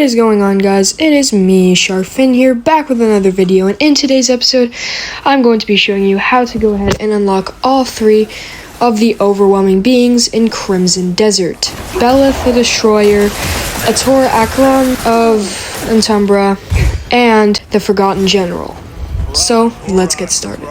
What is going on, guys? It is me, Sharfin here, back with another video, and in today's episode, I'm going to be showing you how to go ahead and unlock all three of the overwhelming beings in Crimson Desert. Belith the Destroyer, Ator Acharon of Antumbra, and the Forgotten General. So, let's get started.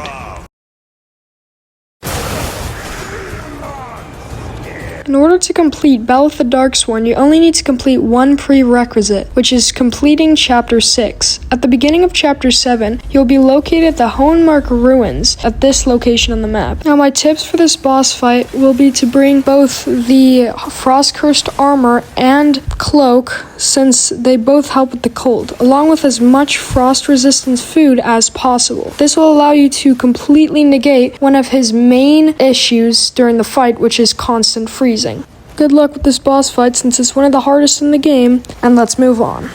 In order to complete Belith the Darksworn, you only need to complete one prerequisite, which is completing Chapter 6. At the beginning of Chapter 7, you'll be located at the Hohenmark Ruins at this location on the map. Now, my tips for this boss fight will be to bring both the Frost-Cursed Armor and Cloak, since they both help with the cold, along with as much frost-resistant food as possible. This will allow you to completely negate one of his main issues during the fight, which is constant freezing. Good luck with this boss fight since it's one of the hardest in the game, and let's move on.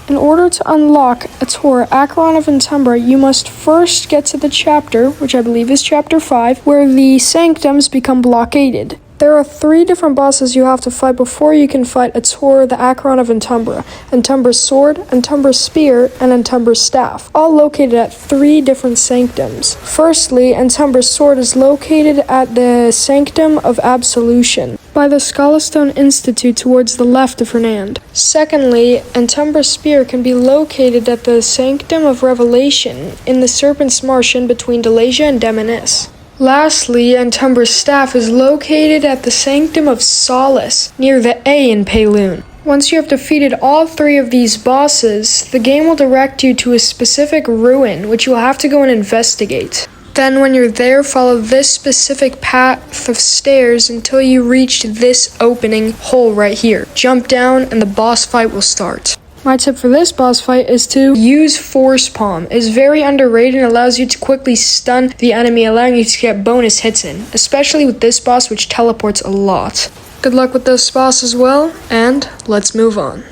In order to unlock ator Acharon of Antumbra, you must first get to the chapter, which I believe is Chapter 5, where the sanctums become blockaded. There are 3 different bosses you have to fight before you can fight Ator, the Acharon of Antumbra, Antumbra's sword, Antumbra's spear, and Antumbra's staff, all located at 3 different sanctums. Firstly, Antumbra's sword is located at the Sanctum of Absolution, by the Scholastone Institute towards the left of Hernand. Secondly, Antumbra's spear can be located at the Sanctum of Revelation, in the Serpent's Marsh in between Delasia and Demonis. Lastly, Antumbra's staff is located at the Sanctum of Solace, near the A in Payloon. Once you have defeated all 3 of these bosses, the game will direct you to a specific ruin, which you will have to go and investigate. Then when you're there, follow this specific path of stairs until you reach this opening hole right here. Jump down and the boss fight will start. My tip for this boss fight is to use Force Palm. It's very underrated and allows you to quickly stun the enemy, allowing you to get bonus hits in, especially with this boss, which teleports a lot. Good luck with this boss as well, and let's move on.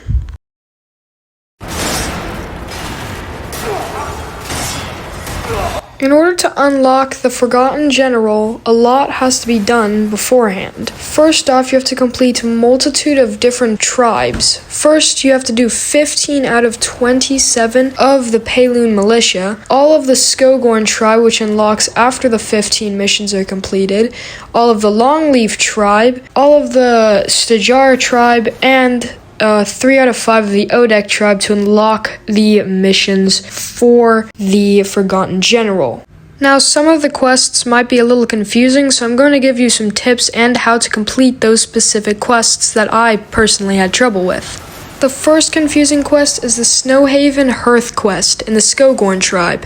In order to unlock the Forgotten General, a lot has to be done beforehand. First off, you have to complete a multitude of different tribes. First, you have to do 15 out of 27 of the Payloon Militia, all of the Skogorn tribe, which unlocks after the 15 missions are completed, all of the Longleaf tribe, all of the Stajar tribe, and 3 out of 5 of the Odek tribe to unlock the missions for the Forgotten General. Now, some of the quests might be a little confusing, so I'm going to give you some tips and how to complete those specific quests that I personally had trouble with. The first confusing quest is the Snowhaven Hearth quest in the Skogorn tribe.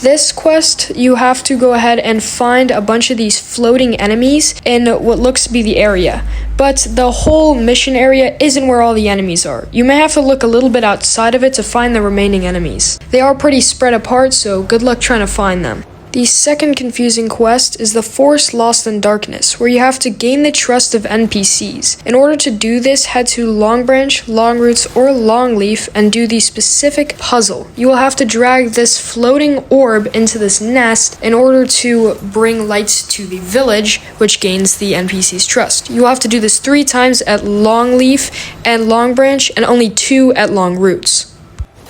This quest, you have to go ahead and find a bunch of these floating enemies in what looks to be the area. But the whole mission area isn't where all the enemies are. You may have to look a little bit outside of it to find the remaining enemies. They are pretty spread apart, so good luck trying to find them. The second confusing quest is the Force Lost in Darkness, where you have to gain the trust of NPCs. In order to do this, head to Long Branch, Long Roots, or Longleaf and do the specific puzzle. You will have to drag this floating orb into this nest in order to bring lights to the village, which gains the NPC's trust. You will have to do this 3 times at Longleaf and Long Branch, and only 2 at Long Roots.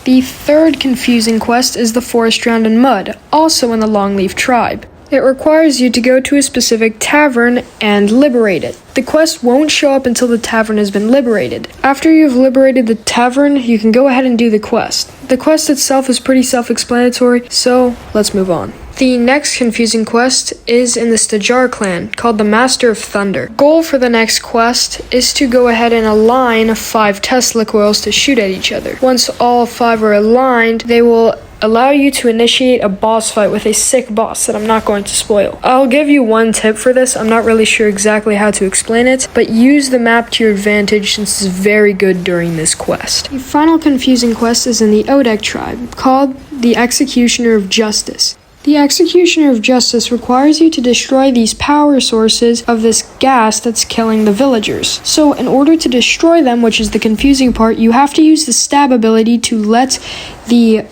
The third confusing quest is the Forest Drowned in Mud, also in the Longleaf tribe. It requires you to go to a specific tavern and liberate it. The quest won't show up until the tavern has been liberated. After you've liberated the tavern, you can go ahead and do the quest. The quest itself is pretty self-explanatory, so let's move on. The next confusing quest is in the Stajar clan, called the Master of Thunder. Goal for the next quest is to go ahead and align 5 Tesla coils to shoot at each other. Once all 5 are aligned, they will allow you to initiate a boss fight with a sick boss that I'm not going to spoil. I'll give you one tip for this. I'm not really sure exactly how to explain it, but use the map to your advantage since it's very good during this quest. The final confusing quest is in the Odek tribe, called the Executioner of Justice. The Executioner of Justice requires you to destroy these power sources of this gas that's killing the villagers. So in order to destroy them, which is the confusing part, you have to use the stab ability to let the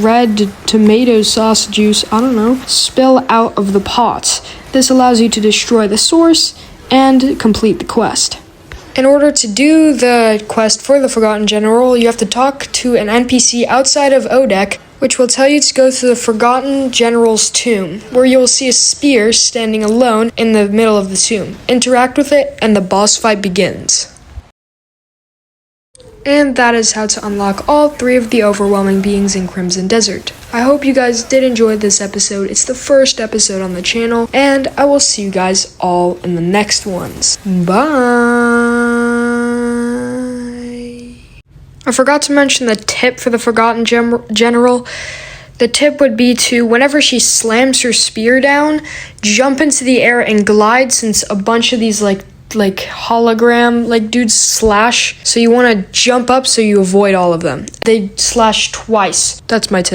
red tomato sauce juice, spill out of the pot. This allows you to destroy the source and complete the quest. In order to do the quest for the Forgotten General, you have to talk to an NPC outside of Odek, which will tell you to go to the Forgotten General's tomb, where you will see a spear standing alone in the middle of the tomb. Interact with it, and the boss fight begins. And that is how to unlock all 3 of the overwhelming beings in Crimson Desert. I hope you guys did enjoy this episode. It's the first episode on the channel, and I will see you guys all in the next ones. Bye! I forgot to mention the tip for the Forgotten General. The tip would be to, whenever she slams her spear down, jump into the air and glide, since a bunch of these like hologram dudes slash, so you want to jump up so you avoid all of them. They slash twice. That's my tip.